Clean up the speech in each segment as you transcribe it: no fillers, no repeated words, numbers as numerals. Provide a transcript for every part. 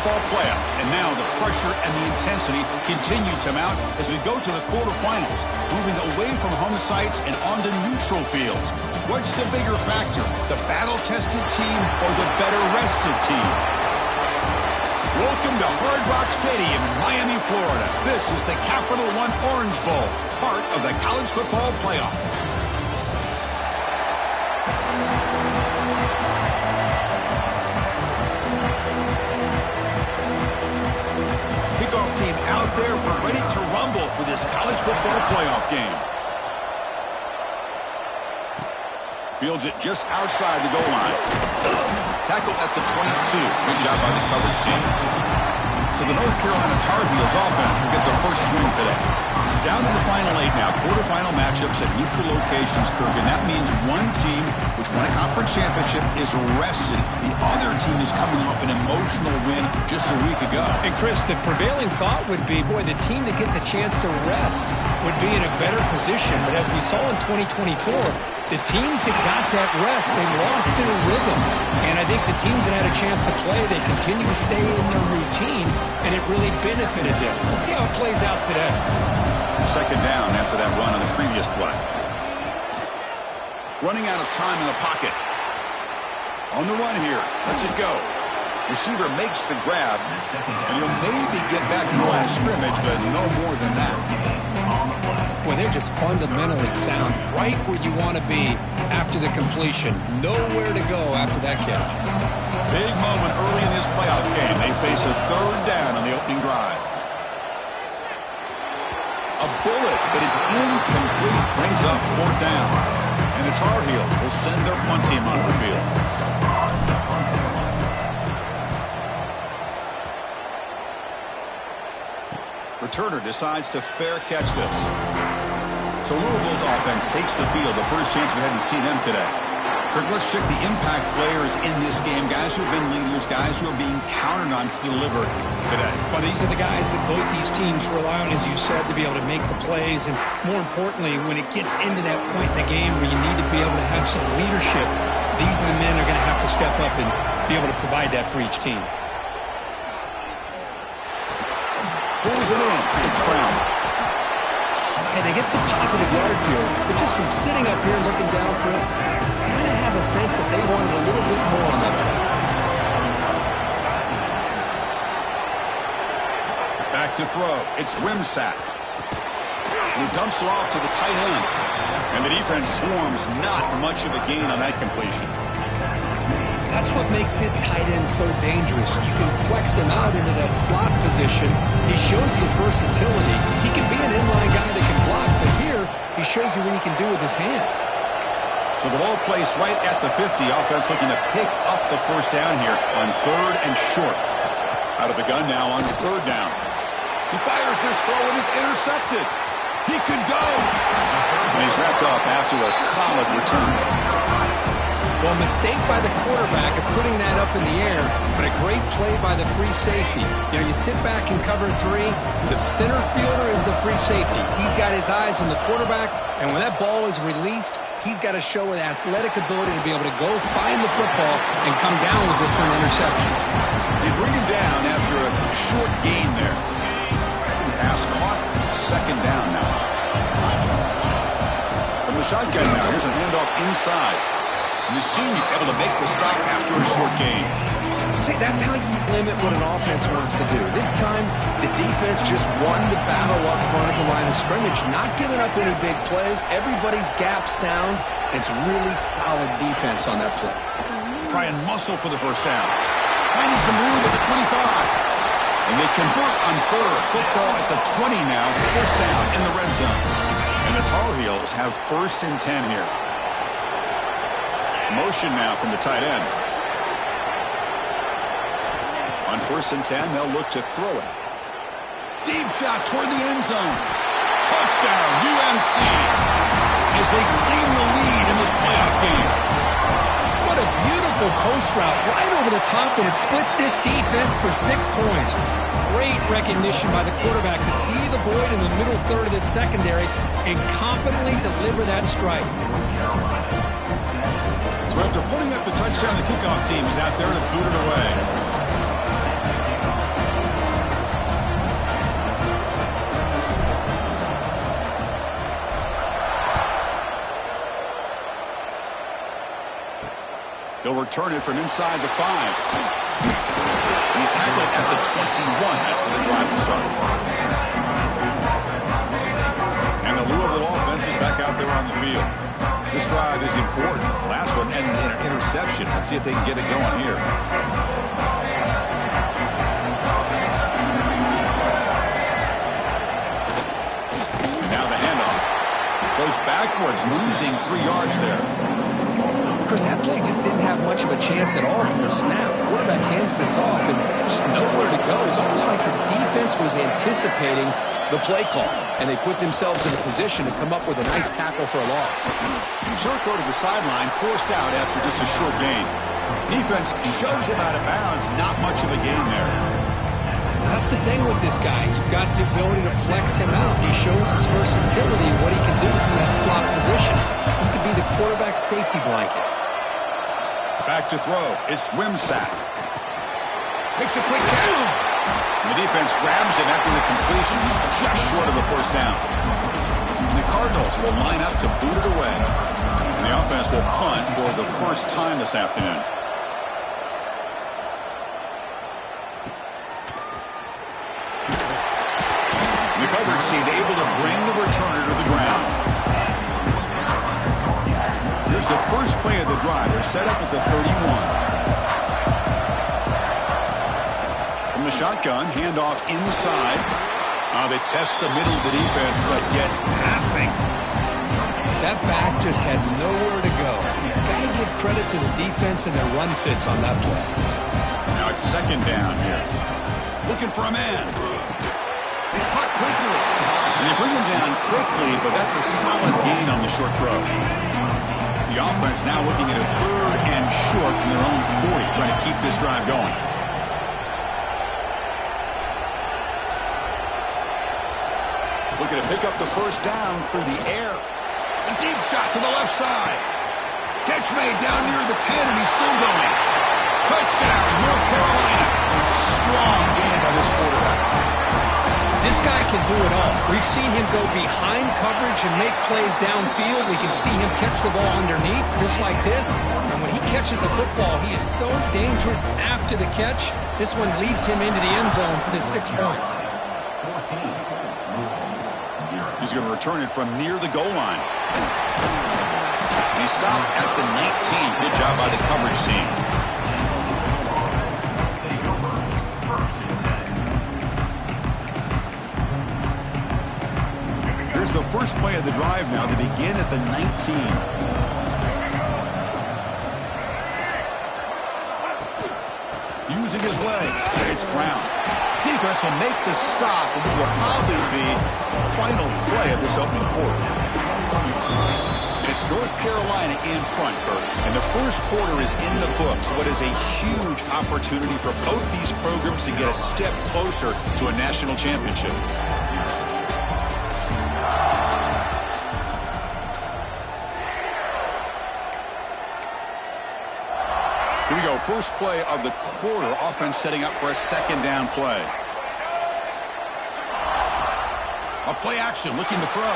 football playoff. And now the pressure and the intensity continue to mount as we go to the quarterfinals, moving away from home sites and onto neutral fields. What's the bigger factor, the battle-tested team or the better-rested team? Welcome to Hard Rock Stadium in Miami, Florida. This is the Capital One Orange Bowl, part of the college football playoff. Kickoff team out there. We're ready to rumble for this college football playoff game. Fields it just outside the goal line. Tackle at the 22. Good job by the coverage team. So the North Carolina Tar Heels offense will get the first swing today. Down to the final 8 now. Quarterfinal matchups at neutral locations, Kirk. And that means one team, which won a conference championship, is rested. The other team is coming off an emotional win just a week ago. And, Chris, the prevailing thought would be, boy, the team that gets a chance to rest would be in a better position. But as we saw in 2024, the teams that got that rest, they lost their rhythm. And I think the teams that had a chance to play, they continue to stay in their routine, and it really benefited them. Let's see how it plays out today. Second down after that run on the previous play. Running out of time in the pocket. On the run here. Lets it go. Receiver makes the grab, and he'll maybe get back to the line of scrimmage, but no more than that. Boy, they're just fundamentally sound, right where you want to be after the completion. Nowhere to go after that catch. Big moment early in this playoff game. They face a third down on the opening drive. A bullet, but it's incomplete. Brings up fourth down. And the Tar Heels will send their punt team onto the field. Returner decides to fair catch this. So Louisville's offense takes the field. The first chance we had to see them today. Kirk, let's check the impact players in this game. Guys who have been leaders, guys who are being counted on to deliver today. Well, these are the guys that both these teams rely on, as you said, to be able to make the plays. And more importantly, when it gets into that point in the game where you need to be able to have some leadership, these are the men that are going to have to step up and be able to provide that for each team. Pulls it in. It's Brown. Hey, they get some positive yards here, but just from sitting up here looking down, Chris, kind of have a sense that they wanted a little bit more on that play. Back to throw. It's Wimsack. And he dumps it off to the tight end. And the defense swarms. Not much of a gain on that completion. That's what makes this tight end so dangerous. You can flex him out into that slot position. He shows you his versatility. He can be an inline guy that can block, but here he shows you what he can do with his hands. So the ball placed right at the 50. Offense looking to pick up the first down here on third and short. Out of the gun now on third down. He fires this throw and is intercepted. He could go. And he's wrapped up after a solid return. Well, a mistake by the quarterback of putting that up in the air, but a great play by the free safety. You know, you sit back and cover three. The center fielder is the free safety. He's got his eyes on the quarterback, and when that ball is released, he's got to show an athletic ability to be able to go find the football and come down with it for an interception. They bring him down after a short gain there. Pass caught, second down now. From the shotgun now, here's a handoff inside. Mussini able to make the stop after a short gain. See, that's how you limit what an offense wants to do. This time, the defense just won the battle up front at the line of scrimmage, not giving up any big plays. Everybody's gap sound. It's really solid defense on that play. Try and muscle for the first down. Finding some room at the 25. And they convert on third. Football at the 20 now. First down in the red zone. And the Tar Heels have first and 10 here. Motion now from the tight end. On first and 10, they'll look to throw it. Deep shot toward the end zone. Touchdown, UNC, as they claim the lead in this playoff game. What a beautiful post route right over the top, and it splits this defense for 6 points. Great recognition by the quarterback to see the void in the middle third of this secondary and confidently deliver that strike. So after putting up the touchdown, the kickoff team is out there to boot it away. They'll return it from inside the 5. He's tackled at the 21. That's where the drive will start. And the Louisville offense is back out there on the field. This drive is important. The last one ended in an interception. Let's see if they can get it going here. Now the handoff. Goes backwards, losing 3 yards there. Chris, that play just didn't have much of a chance at all from the snap. Quarterback hands this off, and there's nowhere to go. It's almost like the defense was anticipating the play call, and they put themselves in a position to come up with a nice tackle for a loss. Short throw to the sideline, forced out after just a short gain. Defense shoves him out of bounds. Not much of a gain there. That's the thing with this guy. You've got the ability to flex him out. He shows his versatility and what he can do from that slot position. He could be the quarterback safety blanket. Back to throw. It's Wimsatt. Makes a quick catch. And the defense grabs him after the completion. He's just short of a first down. And the Cardinals will line up to boot it away. And the offense will punt for the first time this afternoon. The coverage seemed able to bring the returner to the ground. Here's the first play of the drive. They're set up at the 31. From the shotgun, handoff inside. They test the middle of the defense, but get nothing. That back just had nowhere to go. Got to give credit to the defense and their run fits on that play. Now it's second down here. Looking for a man. He's caught quickly. And they bring him down quickly, but that's a solid gain on the short throw. The offense now looking at a 3rd and short from their own 40, trying to keep this drive going. Looking to pick up the first down through the air. A deep shot to the left side. Catch made down near the 10, and he's still going. Touchdown, North Carolina. Strong game by this quarterback. This guy can do it all. We've seen him go behind coverage and make plays downfield. We can see him catch the ball underneath, just like this. And when he catches a football, he is so dangerous after the catch. This one leads him into the end zone for the 6 points. He's going to return it from near the goal line. And he stopped at the 19. Good job by the coverage team. Here's the first play of the drive now. They begin at the 19. Using his legs. It's Brown. Defense will make the stop, and it will probably be the final play of this opening quarter. It's North Carolina in front, Kurt, and the first quarter is in the books. What is a huge opportunity for both these programs to get a step closer to a national championship. Here we go. First play of the quarter. Offense setting up for a second down play. A play action, looking to throw.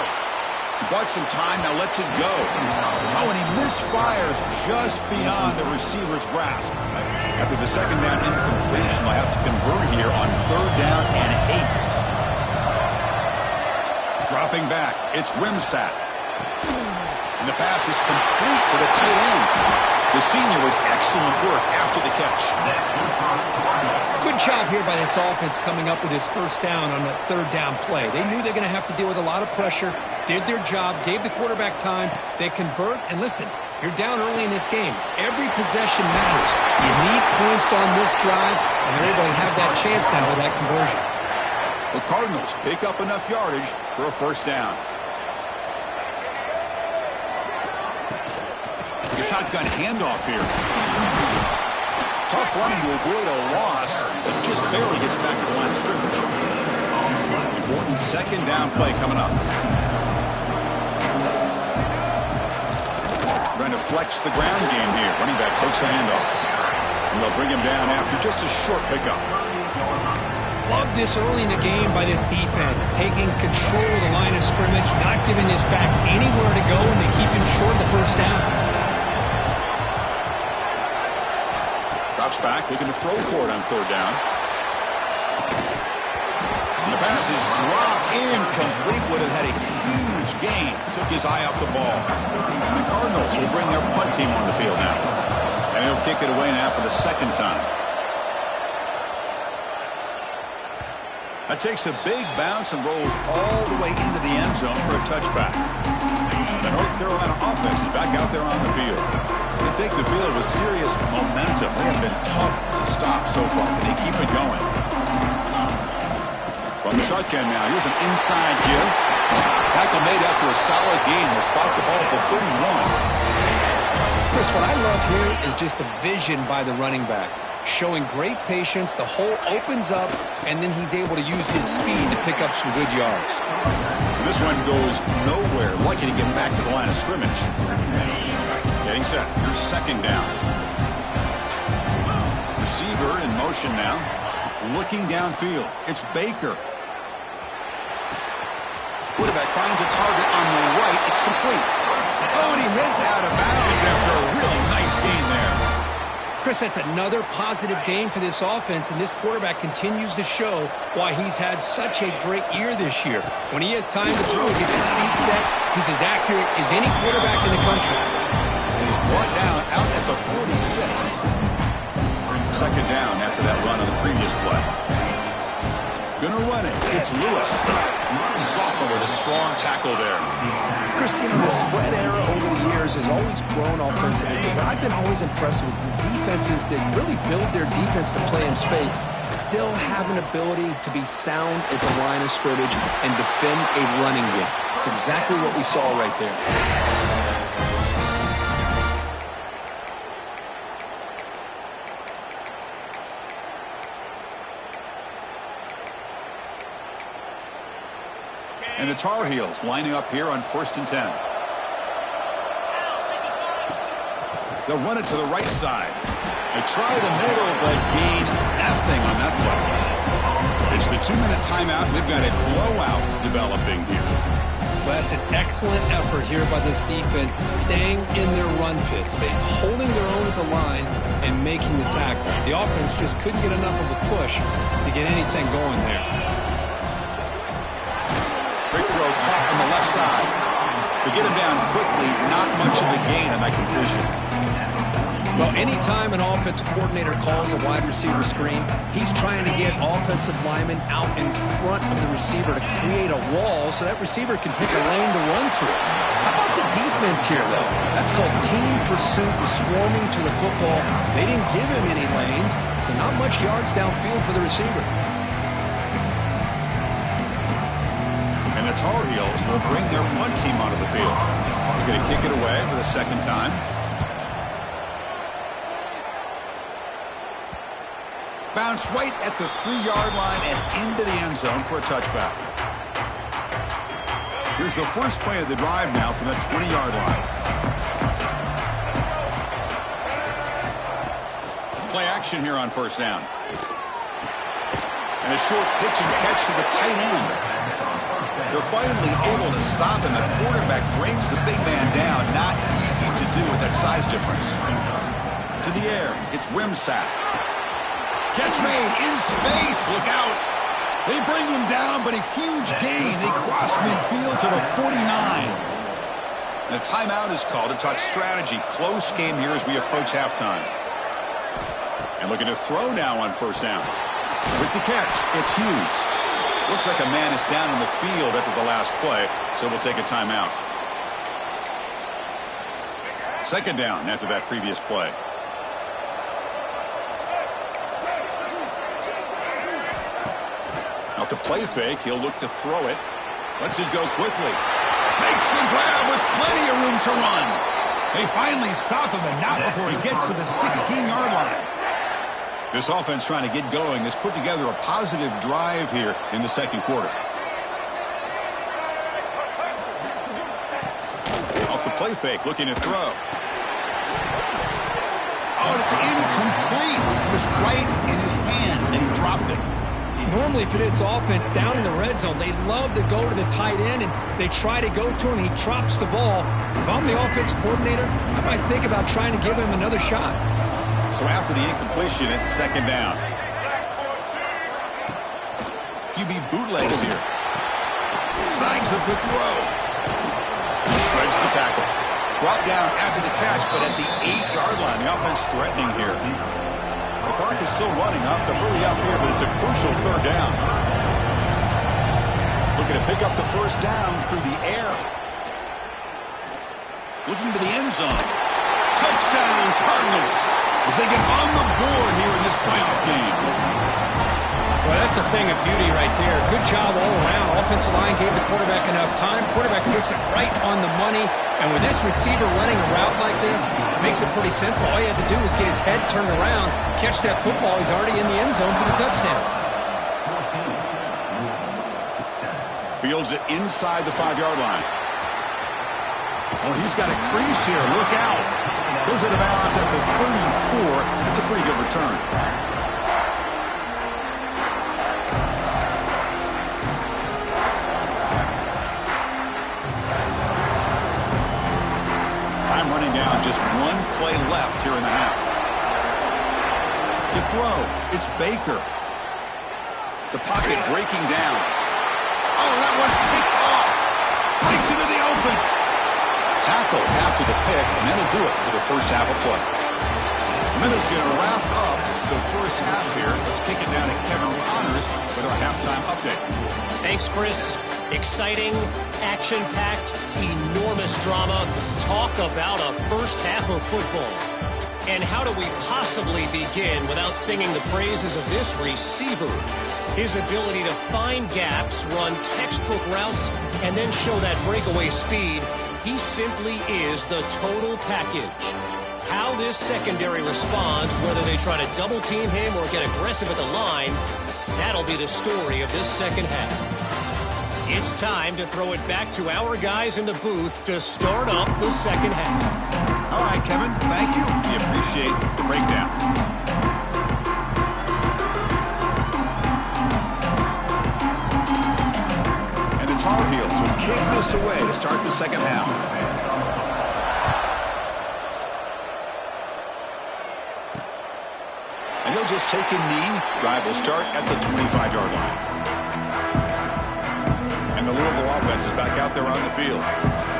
He bought some time, now lets it go. Oh, and he misfires just beyond the receiver's grasp. After the second down incompletion, they'll have to convert here on 3rd down and 8. Dropping back, it's Wimsatt. And the pass is complete to the tight end. The senior with excellent work after the catch. Good job here by this offense coming up with his first down on that 3rd down play. They knew they're going to have to deal with a lot of pressure, did their job, gave the quarterback time. They convert, and listen, you're down early in this game. Every possession matters. You need points on this drive, and they're able to have that chance now with that conversion. The Cardinals pick up enough yardage for a first down. The shotgun handoff here. Tough running to avoid a loss, but just barely gets back to the line of scrimmage. Important second down play coming up. Trying to flex the ground game here. Running back takes the handoff. And they'll bring him down after just a short pickup. Love this early in the game by this defense, taking control of the line of scrimmage, not giving this back anywhere to go, and they keep him short of the first down. drops back, looking to throw for it on third down. And the pass is dropped incomplete. Would have had a huge gain. Took his eye off the ball. And the Cardinals will bring their punt team on the field now. And he'll kick it away now for the second time. That takes a big bounce and rolls all the way into the end zone for a touchback. The North Carolina offense is back out there on the field. They take the field with serious momentum. They have been tough to stop so far. Can they keep it going? From the shotgun now, here's an inside give. Tackle made after a solid gain. Will spot the ball for 31. Chris, what I love here is just the vision by the running back. Showing great patience, the hole opens up, and then he's able to use his speed to pick up some good yards. This one goes nowhere. Lucky to get back to the line of scrimmage. Getting set. Here's second down. Receiver in motion now. Looking downfield. It's Baker. Quarterback finds a target on the right. It's complete. Oh, and he heads out of bounds after a really nice gain there. Chris, that's another positive game for this offense, and this quarterback continues to show why he's had such a great year this year. When he has time to throw, he gets his feet set. He's as accurate as any quarterback in the country. And he's brought down out at the 46. Second down after that run on the previous play. Gonna run it. It's Lewis. Sophomore with a strong tackle there. Chris, the spread era over the years has always grown offensively, but I've been always impressed with defenses that really build their defense to play in space, still have an ability to be sound at the line of scrimmage and defend a running game. It's exactly what we saw right there. And the Tar Heels lining up here on 1st and 10. They'll run it to the right side. They try the middle, but gain nothing on that play. It's the 2-minute timeout. We've got a blowout developing here. Well, that's an excellent effort here by this defense, staying in their run fits, holding their own at the line and making the tackle. The offense just couldn't get enough of a push to get anything going there. Big throw caught on the left side. To get him down quickly, not much of a gain on that completion. Well, anytime an offensive coordinator calls a wide receiver screen, he's trying to get offensive linemen out in front of the receiver to create a wall so that receiver can pick a lane to run through. How about the defense here, though? That's called team pursuit and swarming to the football. They didn't give him any lanes, so not much yards downfield for the receiver. And the Tar Heels will bring their punt team onto the field. They're going to kick it away for the second time. Bounce right at the 3-yard line and into the end zone for a touchback. Here's the first play of the drive now from that 20-yard line. Play action here on first down. And a short pitch and catch to the tight end. They're finally able to stop, and the quarterback brings the big man down. Not easy to do with that size difference. To the air, it's Wimsatt. Catch made in space. Look out. They bring him down, but a huge gain. They cross midfield to the 49. And a timeout is called to talk strategy. Close game here as we approach halftime. And looking to throw now on first down. With the catch, it's Hughes. Looks like a man is down in the field after the last play, so we'll take a timeout. Second down after that previous play. Off the play fake, he'll look to throw it. Lets it go quickly. Makes the grab with plenty of room to run. They finally stop him, and not before he gets to the 16-yard line. This offense trying to get going has put together a positive drive here in the second quarter. Off the play fake, looking to throw. Oh, it's incomplete. It was right in his hands, and he dropped it. Normally for this offense down in the red zone, they love to go to the tight end, and they try to go to him, and he drops the ball. If I'm the offense coordinator, I might think about trying to give him another shot. So after the incompletion, it's second down. QB bootlegs here. Snags the quick throw. Shreds the tackle. Brought down after the catch, but at the 8-yard line. The offense threatening here. The clock is still running off the hurry up here, but it's a crucial third down. Looking to pick up the first down through the air. Looking to the end zone. Touchdown, Cardinals, as they get on the board here in this playoff game. Well, that's a thing of beauty right there. Good job all around. Offensive line gave the quarterback enough time. Quarterback puts it right on the money. And with this receiver running a route like this, it makes it pretty simple. All you have to do is get his head turned around, catch that football. He's already in the end zone for the touchdown. Fields it inside the 5-yard line. Oh, he's got a crease here. Look out. Goes out of bounds at the 34. That's a pretty good return. Time running down. Just one play left here in the half. To throw, it's Baker. The pocket breaking down. Oh, that one's picked off. Breaks into the open. Tackle after the pick, and that'll do it for the first half of play. And then it's going to wrap up the first half here. Let's kick it down to Kevin Connors with our halftime update. Thanks, Chris. Exciting, action-packed, enormous drama. Talk about a first half of football. And how do we possibly begin without singing the praises of this receiver? His ability to find gaps, run textbook routes, and then show that breakaway speed. He simply is the total package. How this secondary responds, whether they try to double-team him or get aggressive at the line, that'll be the story of this second half. It's time to throw it back to our guys in the booth to start up the second half. All right, Kevin, thank you. We appreciate the breakdown. Tar Heels will kick this away to start the second half. And he'll just take a knee. Drive will start at the 25-yard line. And the Louisville offense is back out there on the field.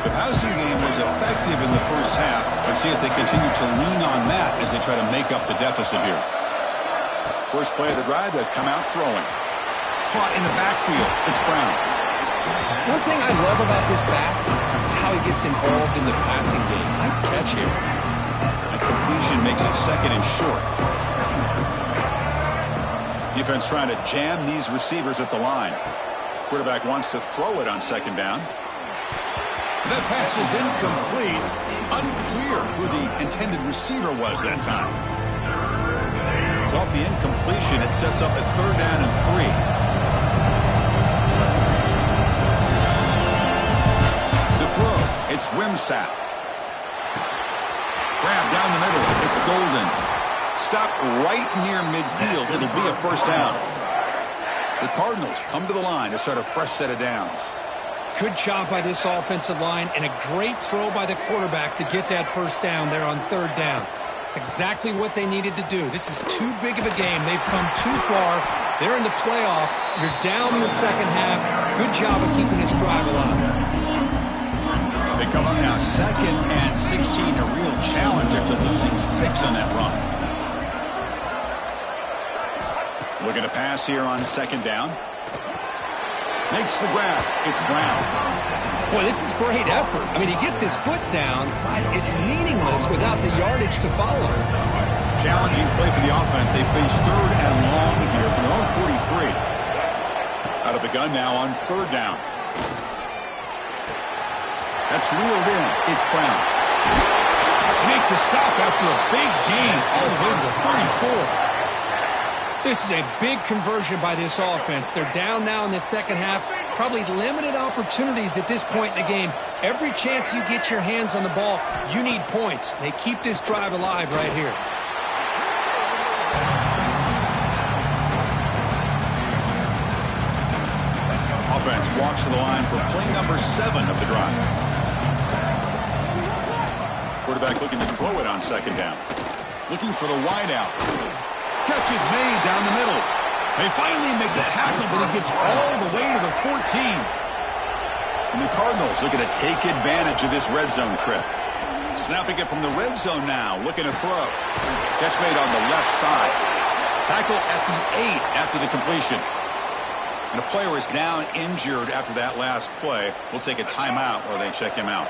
The passing game was effective in the first half. Let's see if they continue to lean on that as they try to make up the deficit here. First play of the drive, they'll come out throwing. Caught in the backfield. It's Brown. One thing I love about this back is how he gets involved in the passing game. Nice catch here. A completion makes it second and short. Defense trying to jam these receivers at the line. Quarterback wants to throw it on second down. That pass is incomplete. Unclear who the intended receiver was that time. So off the incompletion, it sets up a third down and 3. It's Wimsatt. Grab down the middle. It's Golden. Stop right near midfield. It'll be a first down. The Cardinals come to the line to start a fresh set of downs. Good job by this offensive line and a great throw by the quarterback to get that first down there on third down. It's exactly what they needed to do. This is too big of a game. They've come too far. They're in the playoff. You're down in the second half. Good job of keeping this drive alive. They come up now 2nd and 16, a real challenge after losing 6 on that run. Looking to pass here on second down. Makes the grab. It's Brown. Boy, this is great effort. I mean, he gets his foot down, but it's meaningless without the yardage to follow. Challenging play for the offense. They face third and long here from their own 43. Out of the gun now on third down. That's reeled in. It's Brown. Make the stop after a big gain all the way to the 34. This is a big conversion by this offense. They're down now in the second half. Probably limited opportunities at this point in the game. Every chance you get your hands on the ball, you need points. They keep this drive alive right here. Offense walks to the line for play number 7 of the drive. Quarterback looking to throw it on second down. Looking for the wideout. Catch is made down the middle. They finally make the tackle, but he gets all the way to the 14. And the Cardinals looking to take advantage of this red zone trip. Snapping it from the red zone now, looking to throw. Catch made on the left side. Tackle at the 8 after the completion. And a player is down injured after that last play. We'll take a timeout or they check him out.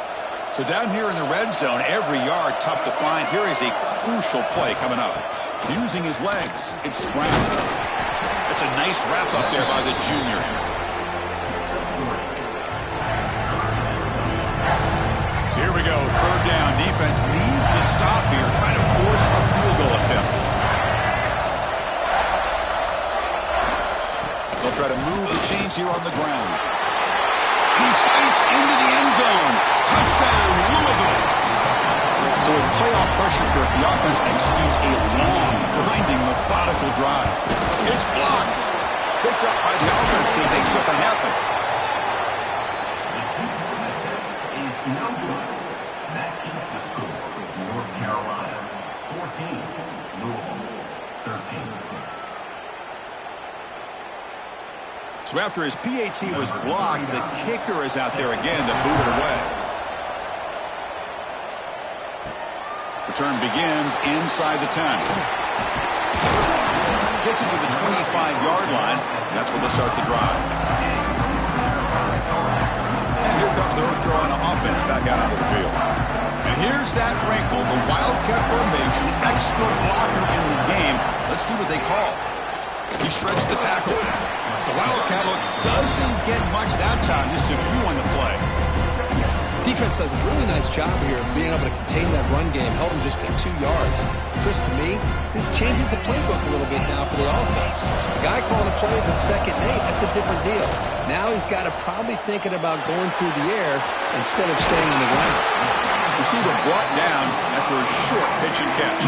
So down here in the red zone, every yard tough to find. Here is a crucial play coming up. Using his legs, it's Brown. It's a nice wrap up there by the junior. So here we go, third down. Defense needs a stop here, trying to force a field goal attempt. They'll try to move the chains here on the ground. He fights into the end zone. Touchdown, Louisville. So with playoff pressure for the offense executes a long, grinding, methodical drive. It's blocked. Picked up by the offense. They make something happen. Is no good. That keeps the score. North Carolina 14, Louisville 13. So after his PAT was blocked, the kicker is out there again to boot it away. Return begins inside the 10. Gets it to the 25-yard line. And that's where they'll start the drive. And here comes the North Carolina offense back out onto the field. And here's that wrinkle, the Wildcat formation, extra blocker in the game. Let's see what they call. He shreds the tackle. The Wildcat look doesn't get much that time, just a few on the play. Defense does a really nice job here of being able to contain that run game, held him just at 2 yards. Chris, to me, this changes the playbook a little bit now for the offense. The guy calling the plays at 2nd and 8, that's a different deal. Now he's got to probably thinking about going through the air instead of staying on the ground. You see them brought down after a short pitch and catch.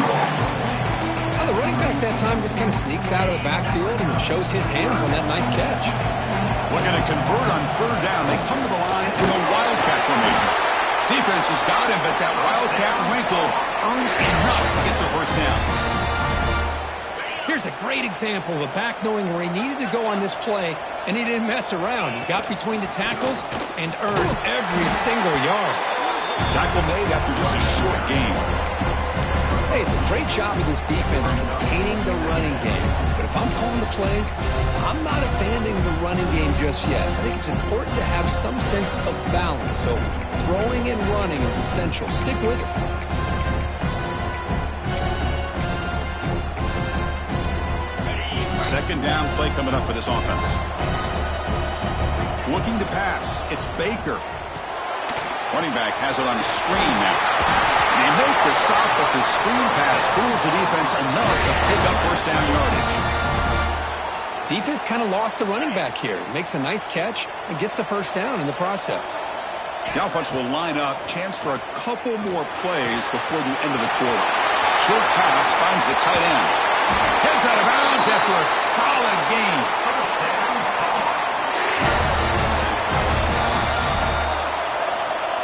Now the running back that time just kind of sneaks out of the backfield and shows his hands on that nice catch. Looking to convert on third down. They come to the line in a Wildcat formation. Defense has got him, but that Wildcat wrinkle earns enough to get the first down. Here's a great example of a back knowing where he needed to go on this play, and he didn't mess around. He got between the tackles and earned every single yard. Tackle made after just a short game. Hey, it's a great job of this defense containing the running game. But if I'm calling the plays, I'm not abandoning the running game just yet. I think it's important to have some sense of balance. So throwing and running is essential. Stick with it. Second down play coming up for this offense. Looking to pass. It's Baker. Running back has it on the screen now. They make the stop, but the screen pass fools the defense enough to pick up first down yardage. Defense kind of lost the running back here. Makes a nice catch and gets the first down in the process. The offense will line up. Chance for a couple more plays before the end of the quarter. Short pass finds the tight end. Heads out of bounds after a solid game.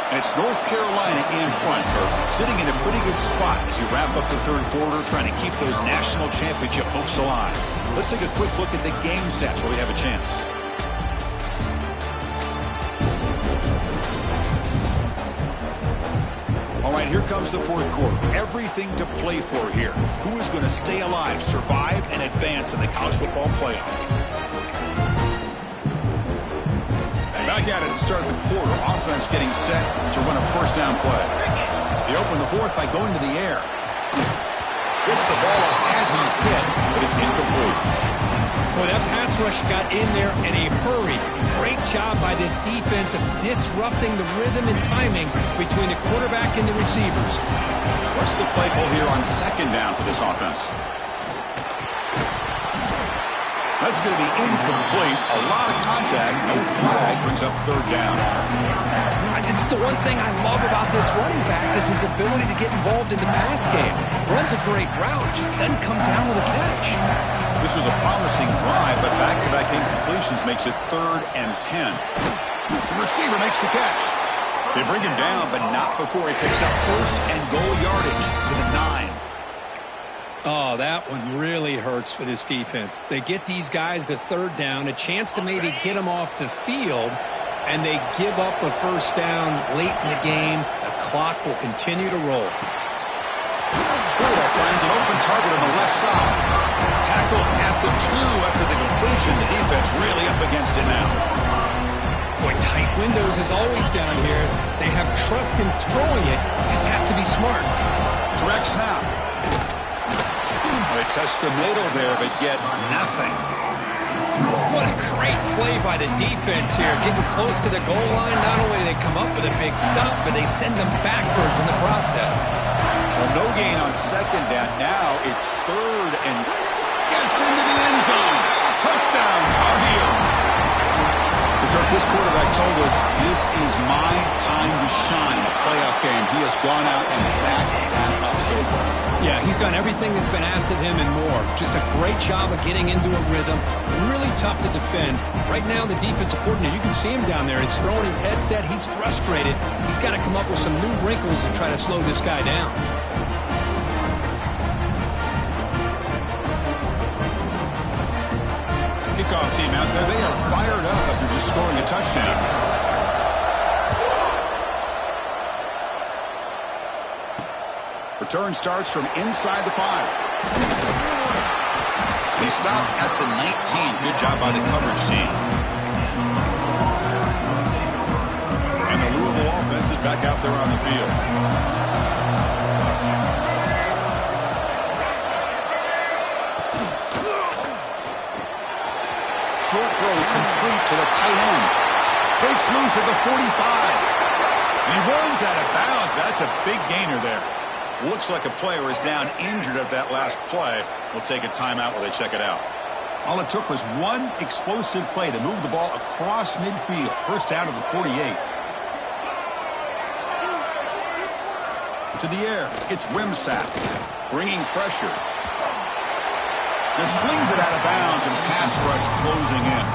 And it's North Carolina in front, sitting in a pretty good spot as you wrap up the third quarter, trying to keep those national championship hopes alive. Let's take a quick look at the game sets where we have a chance. All right, here comes the fourth quarter. Everything to play for here. Who is going to stay alive, survive, and advance in the college football playoff? Back at it to start the quarter. Offense getting set to run a first down play. They open the fourth by going to the air. Gets the ball up as he's hit, but it's incomplete. Boy, that pass rush got in there in a hurry. Great job by this defense of disrupting the rhythm and timing between the quarterback and the receivers. What's the play call here on second down for this offense? That's going to be incomplete. A lot of contact. No flag. Brings up third down. This is the one thing I love about this running back is his ability to get involved in the pass game. Runs a great route, just doesn't come down with a catch. This was a promising drive, but back-to-back incompletions makes it 3rd and 10. The receiver makes the catch. They bring him down, but not before he picks up first and goal yardage to the 9. Oh, that one really hurts for this defense. They get these guys to third down, a chance to maybe get them off the field, and they give up a first down late in the game. The clock will continue to roll. Burrow finds an open target on the left side. Tackled at the 2 after the completion. The defense really up against it now. Boy, tight windows is always down here. They have trust in throwing it. You just have to be smart. Direct snap. They test the middle there, but get nothing. What a great play by the defense here. Getting close to the goal line, not only do they come up with a big stop, but they send them backwards in the process. So no gain on second down. Now it's third and gets into the end zone. Touchdown, Tar Heels. Kirk, this quarterback told us this is my time to shine. A playoff game. He has gone out and backed that up so far. Yeah, he's done everything that's been asked of him and more. Just a great job of getting into a rhythm. Really tough to defend. Right now, the defensive coordinator, you can see him down there. He's throwing his headset. He's frustrated. He's got to come up with some new wrinkles to try to slow this guy down. Kickoff team out there. They are fired up after just scoring a touchdown. Return starts from inside the 5. They stop at the 19. Good job by the coverage team. And the Louisville offense is back out there on the field. Short throw complete to the tight end. Breaks loose at the 45. And he runs out of bounds. That's a big gainer there. Looks like a player is down injured at that last play. We'll take a timeout while they check it out. All it took was one explosive play to move the ball across midfield. First down to the 48. To the air. It's Wimsatt. Bringing pressure. Just flings it out of bounds and pass rush closing in.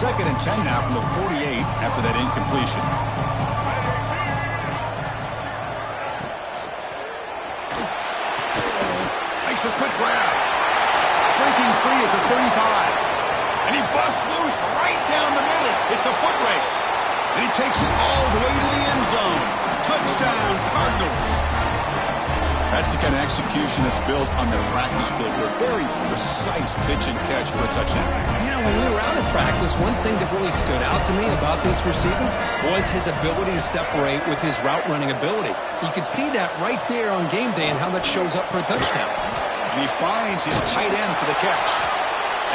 2nd and 10 now from the 48 after that incompletion. Makes a quick grab. Breaking free at the 35. And he busts loose right down the middle. It's a foot race. And he takes it all the way to the end zone. Touchdown, Cardinals. That's the kind of execution that's built on their practice field. A very precise pitch and catch for a touchdown. You know, when we were out at practice, one thing that really stood out to me about this receiver was his ability to separate with his route running ability. You could see that right there on game day and how that shows up for a touchdown. And he finds his tight end for the catch.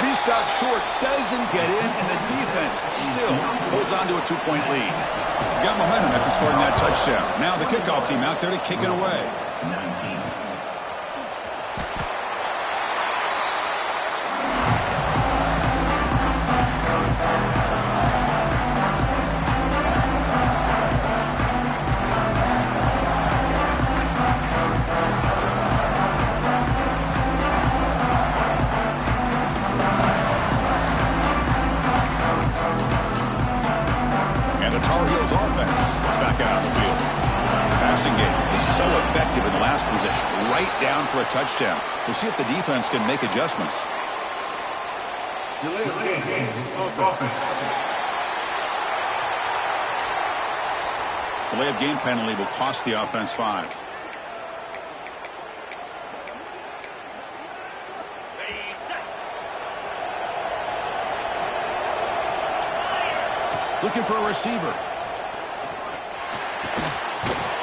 And he stops short, doesn't get in, and the defense still holds on to a 2-point lead. Got momentum after scoring that touchdown. Now the kickoff team out there to kick it away. 19. And the Tar Heels offense is back out on the field. Passing game is so effective in the last possession. Right down for a touchdown. We'll see if the defense can make adjustments. Delay of game penalty will cost the offense 5. Looking for a receiver.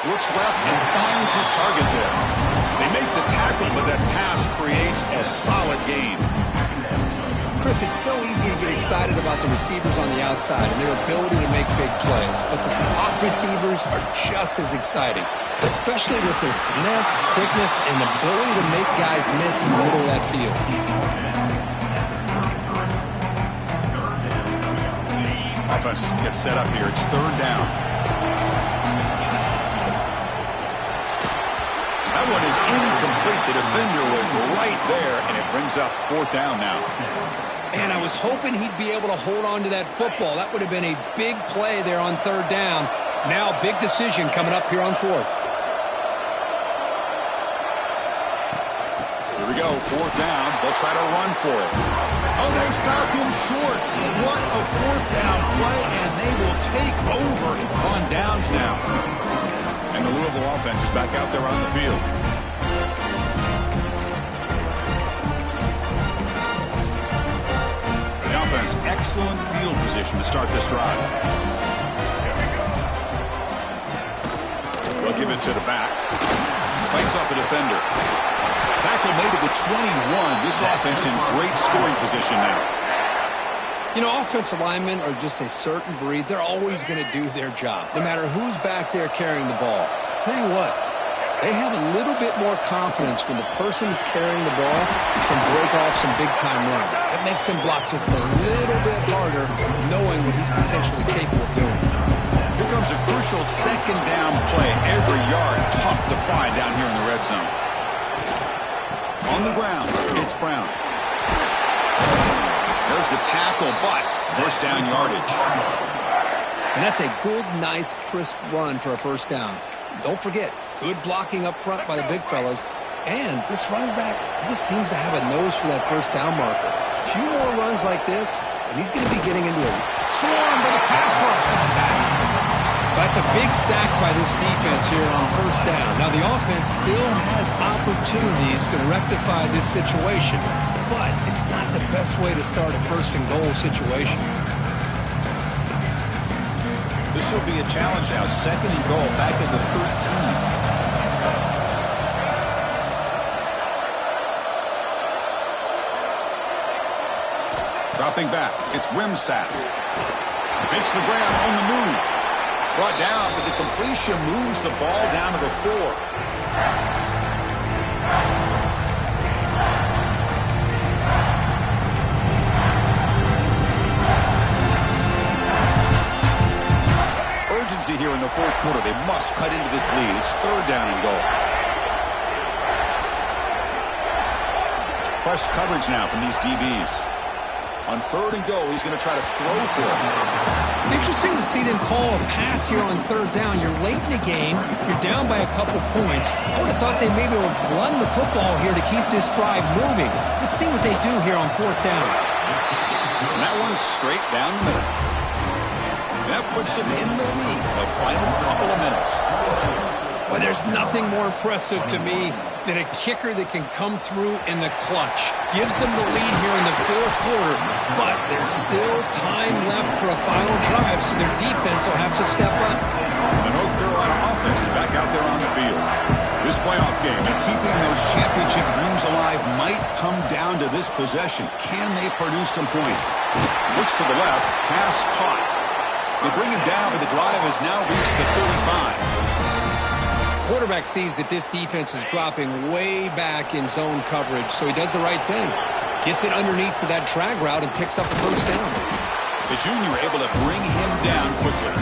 Looks left and finds his target there. They make the tackle, but that pass creates a solid gain. Chris, it's so easy to get excited about the receivers on the outside and their ability to make big plays, but the slot receivers are just as exciting, especially with their finesse, quickness, and ability to make guys miss in the middle of that field. Offense gets set up here. It's 3rd down. That one is incomplete. The defender was right there, and it brings up 4th down now. And I was hoping he'd be able to hold on to that football. That would have been a big play there on 3rd down. Now, big decision coming up here on 4th. Here we go, 4th down. They'll try to run for it. Oh, they've stopped him short. What a 4th down play, and they will take over on downs now. And the Louisville offense is back out there on the field. The offense, excellent field position to start this drive. They'll give it to the back. Fights off a defender. Tackle made at the 21. This offense in great scoring position now. You know, offensive linemen are just a certain breed. They're always going to do their job, no matter who's back there carrying the ball. I'll tell you what, they have a little bit more confidence when the person that's carrying the ball can break off some big-time runs. It makes him block just a little bit harder, knowing what he's potentially capable of doing. Here comes a crucial 2nd down play. Every yard tough to find down here in the red zone. On the ground, it's Brown. There's the tackle, but 1st down yardage. And that's a good, nice, crisp run for a 1st down. Don't forget, good blocking up front by the big fellas. And this running back, he just seems to have a nose for that 1st down marker. A few more runs like this, and he's going to be getting into a swarm by the pass rush. A sack. That's a big sack by this defense here on 1st down. Now, the offense still has opportunities to rectify this situation, but it's not the best way to start a 1st and goal situation. This will be a challenge now. 2nd and goal, back at the 13. Dropping back, it's Wimsatt. Makes the ground on the move. Brought down, but the completion moves the ball down to the 4. Urgency here in the 4th quarter. They must cut into this lead. It's 3rd down and goal. It's press coverage now from these DBs. On 3rd and goal, he's going to try to throw for it. Interesting to see them call a pass here on 3rd down. You're late in the game. You're down by a couple points. I would have thought they maybe would run the football here to keep this drive moving. Let's see what they do here on 4th down. And that one's straight down the middle. That puts him in the lead the final couple of minutes. Well, there's nothing more impressive to me than a kicker that can come through in the clutch. Gives them the lead here in the 4th quarter, but there's still time left for a final drive, so their defense will have to step up. The North Carolina offense is back out there on the field. This playoff game and keeping those championship dreams alive might come down to this possession. Can they produce some points? Looks to the left, pass caught. They bring him down, but the drive has now reached the 35. Quarterback sees that this defense is dropping way back in zone coverage, so he does the right thing. Gets it underneath to that drag route and picks up the 1st down. The junior able to bring him down quickly.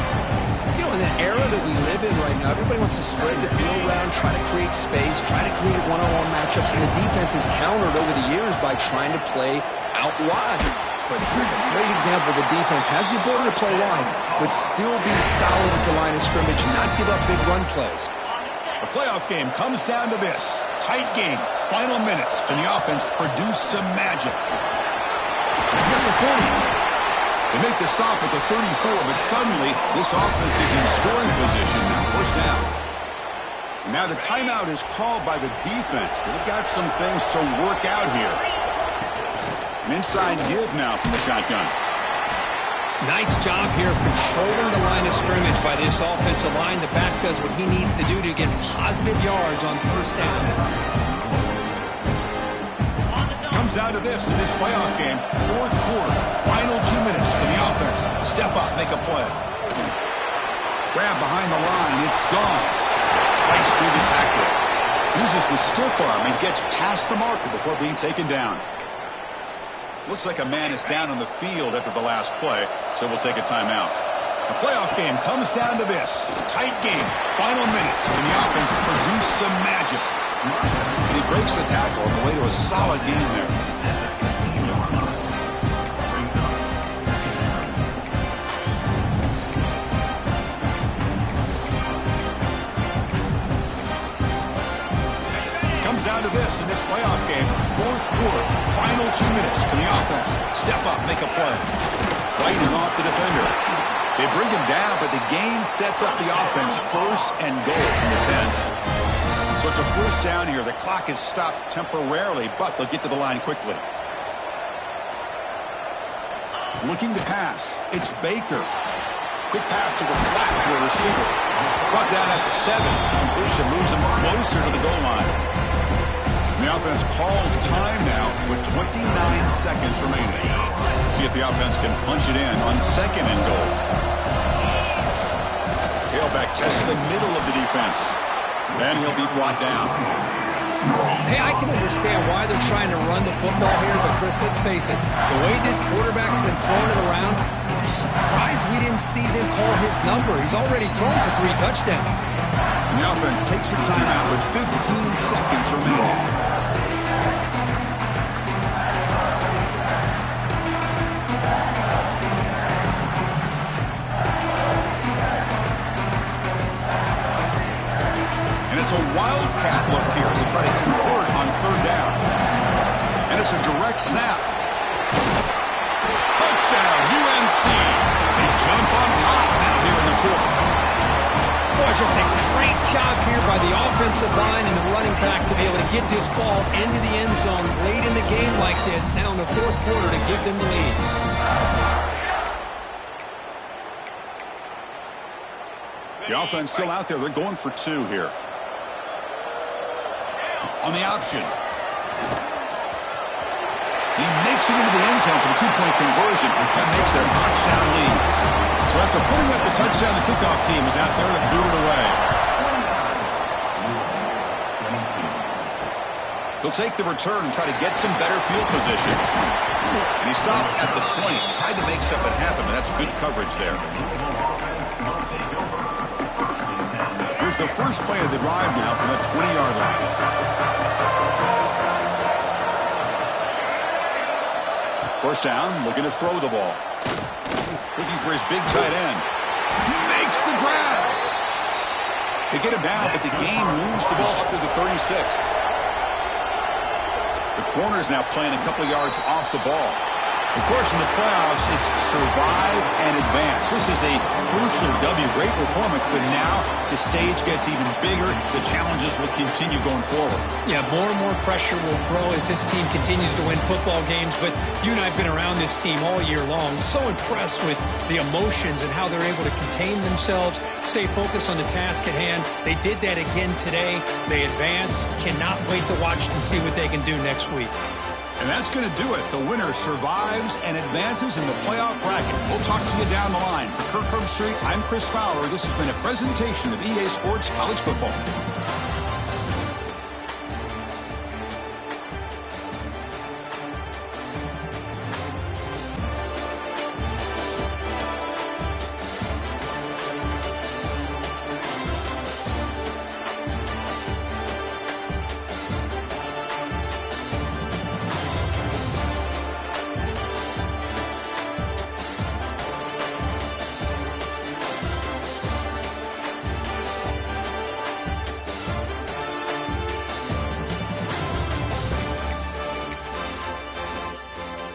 You know, in the era that we live in right now, everybody wants to spread the field around, try to create space, try to create one-on-one matchups, and the defense is countered over the years by trying to play out wide. But here's a great example. The defense has the ability to play wide, but still be solid at the line of scrimmage, not give up big run plays. The playoff game comes down to this. Tight game, final minutes, and the offense produce some magic. He's got the 40. They make the stop at the 34, but suddenly this offense is in scoring position now. 1st down. And now the timeout is called by the defense. They've got some things to work out here. An inside give now from the shotgun. Nice job here of controlling the line of scrimmage by this offensive line. The back does what he needs to do to get positive yards on 1st down. Comes down to this in this playoff game. 4th quarter, final 2 minutes for the offense. Step up, make a play. Grab behind the line, it's Scons. Fights through the tackle. Uses the stiff arm and gets past the marker before being taken down. Looks like a man is down on the field after the last play, so we'll take a timeout. The playoff game comes down to this. Tight game, final minutes, and the offense produce some magic. And he breaks the tackle on the way to a solid game there. Comes down to this in this playoff game. Fourth quarter, final 2 minutes. Can the offense step up, make a play? Fighting off the defender. They bring him down, but the game sets up the offense first and goal from the 10. So it's a first down here. The clock is stopped temporarily, but they'll get to the line quickly. Looking to pass. It's Baker. Quick pass to the flat to a receiver. Brought down at the 7. The completion moves him closer to the goal line. And the offense calls time now with 29 seconds remaining. See if the offense can punch it in on second and goal. Tailback tests the middle of the defense. Then he'll be brought down. Hey, I can understand why they're trying to run the football here, but Chris, let's face it, the way this quarterback's been throwing it around, I'm surprised we didn't see them call his number. He's already thrown for 3 touchdowns. And the offense takes a timeout with 15 seconds remaining. It's a wildcat look here as they try to convert on third down. And it's a direct snap. Touchdown, UNC. They jump on top now here in the fourth. Boy, just a great job here by the offensive line and the running back to be able to get this ball into the end zone late in the game like this, now in the fourth quarter, to give them the lead. The offense still out there. They're going for 2 here. On the option. He makes it into the end zone for the 2-point conversion. That makes it a touchdown lead. So after putting up the touchdown, the kickoff team was out there to boot it away. He'll take the return and try to get some better field position. And he stopped at the 20. Tried to make something happen, but that's good coverage there. Here's the first play of the drive now from the 20-yard line. First down, looking to throw the ball. Looking for his big tight end. He makes the grab. They get him down, but the game moves the ball up to the 36. The corner's now playing a couple of yards off the ball. Of course, in the playoffs, it's survive and advance. This is a crucial W. Great performance, but now the stage gets even bigger. The challenges will continue going forward. Yeah, more and more pressure will grow as this team continues to win football games. But you and I have been around this team all year long. So impressed with the emotions and how they're able to contain themselves, stay focused on the task at hand. They did that again today. They advance. Cannot wait to watch and see what they can do next week. And that's going to do it. The winner survives and advances in the playoff bracket. We'll talk to you down the line. For Kirk Herbstreit, I'm Chris Fowler. This has been a presentation of EA Sports College Football.